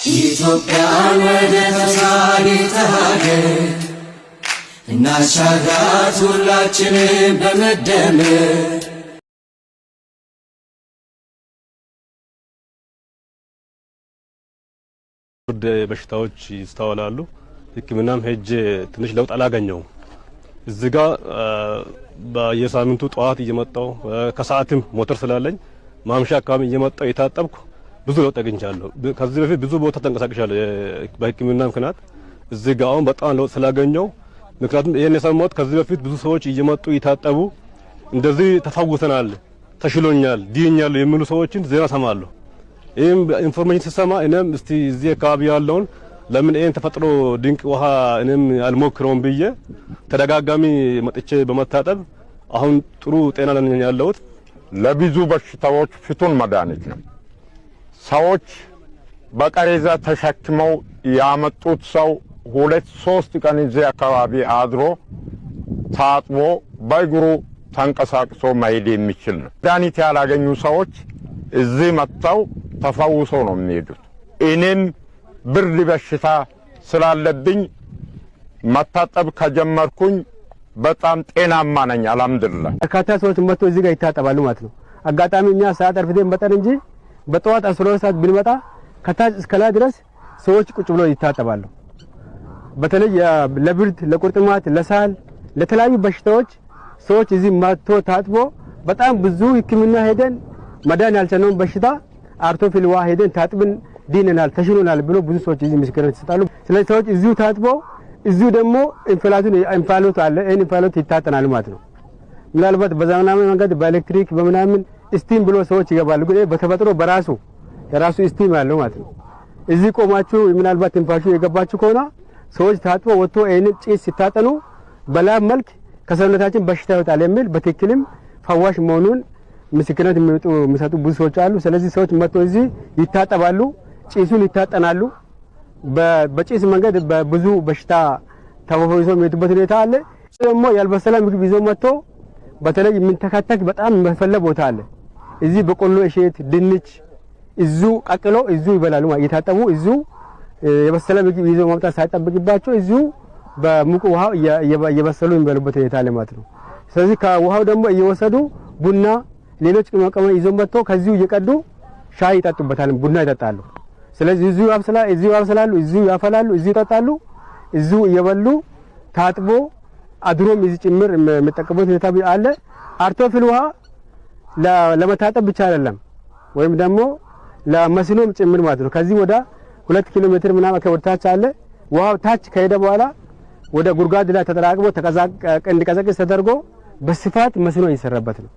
ኢትዮጵያን ወደ ተስፋይት ሀገር እናሻግራት ሁላችንም በመደመር። ብርድ በሽታዎች ይስተዋላሉ። ሕክምናም ሄጄ ትንሽ ለውጥ አላገኘውም። እዚህ ጋር በየሳምንቱ ጠዋት እየመጣው ከሰዓትም ሞተር ስላለኝ ማምሻ አካባቢ እየመጣው የታጠብኩ ብዙ ለውጥ አግኝቻለሁ። ከዚህ በፊት ብዙ ቦታ ተንቀሳቅሻለሁ በሕክምና ምክንያት። እዚህ ጋር አሁን በጣም ለውጥ ስላገኘው፣ ምክንያቱም ይሄን የሰማሁት ከዚህ በፊት ብዙ ሰዎች እየመጡ ይታጠቡ እንደዚህ ተፈውሰናል፣ ተሽሎኛል፣ ድኛለሁ የሚሉ ሰዎችን ዜና ሰማለሁ። ይሄም ኢንፎርሜሽን ሲሰማ እኔም እስቲ እዚህ አካባቢ ያለውን ለምን ይሄን ተፈጥሮ ድንቅ ውሃ እኔም አልሞክረውም ብዬ ተደጋጋሚ መጥቼ በመታጠብ አሁን ጥሩ ጤና ላይ ያለሁት። ለብዙ በሽታዎች ፍቱን መድኃኒት ነው። ሰዎች በቀሬዛ ተሸክመው ያመጡት ሰው 2-3 ቀን እዚህ አካባቢ አድሮ ታጥቦ በእግሩ ተንቀሳቅሶ መሄድ የሚችል ነው። መድኃኒት ያላገኙ ሰዎች እዚህ መጥተው ተፈውሰው ነው የሚሄዱት። እኔም ብርድ በሽታ ስላለብኝ መታጠብ ከጀመርኩኝ በጣም ጤናማ ነኝ አልሐምዱሊላህ። በርካታ ሰዎች መጥተው እዚህ ጋር ይታጠባሉ ማለት ነው። አጋጣሚ እኛ ሰዓት አርፍደን መጣን እንጂ በጠዋት 12 ሰዓት ብንመጣ ከታች እስከ ላይ ድረስ ሰዎች ቁጭ ብለው ይታጠባሉ። በተለይ ለብርድ፣ ለቁርጥማት፣ ለሳል፣ ለተለያዩ በሽታዎች ሰዎች እዚህ መጥቶ ታጥቦ በጣም ብዙ ሕክምና ሄደን መዳን ያልቻለውን በሽታ አርቶ ፊልዋ ሄደን ታጥብን ዲነናል፣ ተሽሎናል ብሎ ብዙ ሰዎች እዚህ ምስክርነት ይሰጣሉ። ስለዚህ ሰዎች እዚሁ ታጥበው እዚሁ ደግሞ እንፋሎት አለ፣ ይሄን እንፋሎት ይታጠናል ማለት ነው። ምናልባት በዘመናዊ መንገድ በኤሌክትሪክ በምናምን ስቲም ብሎ ሰዎች ይገባሉ፣ ግን በተፈጥሮ በራሱ የራሱ ስቲም ያለው ማለት ነው። እዚህ ቆማችሁ ምናልባት ትንፋሹ የገባችሁ ከሆነ ሰዎች ታጥበው ወጥቶ ይሄን ጭስ ሲታጠኑ በላብ መልክ ከሰውነታችን በሽታ ይወጣል የሚል በትክክልም ፈዋሽ መሆኑን ምስክርነት የሚሰጡ ብዙ ሰዎች አሉ። ስለዚህ ሰዎች መጥተው እዚህ ይታጠባሉ፣ ጭሱን ይታጠናሉ። በጭስ መንገድ በብዙ በሽታ ተፈውሰው የሚሄዱበት ሁኔታ አለ። ደግሞ ያልበሰለ ምግብ ይዘው መጥተው በተለይ የምንተካተክ በጣም የሚፈለግ ቦታ አለ። እዚህ በቆሎ፣ እሸት፣ ድንች እዚሁ ቀቅሎ እዚሁ ይበላሉ። እየታጠቡ እዚሁ የበሰለ ምግብ ይዘው ማምጣት ሳይጠብቅባቸው እዚሁ በሙቅ ውሃ እየበሰሉ የሚበሉበት ሁኔታ አለ ማለት ነው። ስለዚህ ከውሃው ደግሞ እየወሰዱ ቡና፣ ሌሎች ቅመማ ይዘው መጥተው ከዚሁ እየቀዱ ሻይ ይጠጡበታል፣ ቡና ይጠጣሉ። ስለዚህ እዚሁ ያብስላሉ፣ እዚሁ ያፈላሉ፣ እዚሁ ይጠጣሉ፣ እዚሁ እየበሉ ታጥቦ አድሮም እዚህ ጭምር የሚጠቀሙበት ሁኔታ አለ። አርቶ ፊል ውሃ ለመታጠብ ብቻ አይደለም፣ ወይም ደግሞ ለመስኖም ጭምር ማለት ነው። ከዚህ ወደ 2 ኪሎ ሜትር ምናምን ከወርታች አለ። ውሃው ታች ከሄደ በኋላ ወደ ጉድጓድ ላይ ተጠራቅሞ እንዲቀዘቅዝ ተደርጎ በስፋት መስኖ እየሰራበት ነው።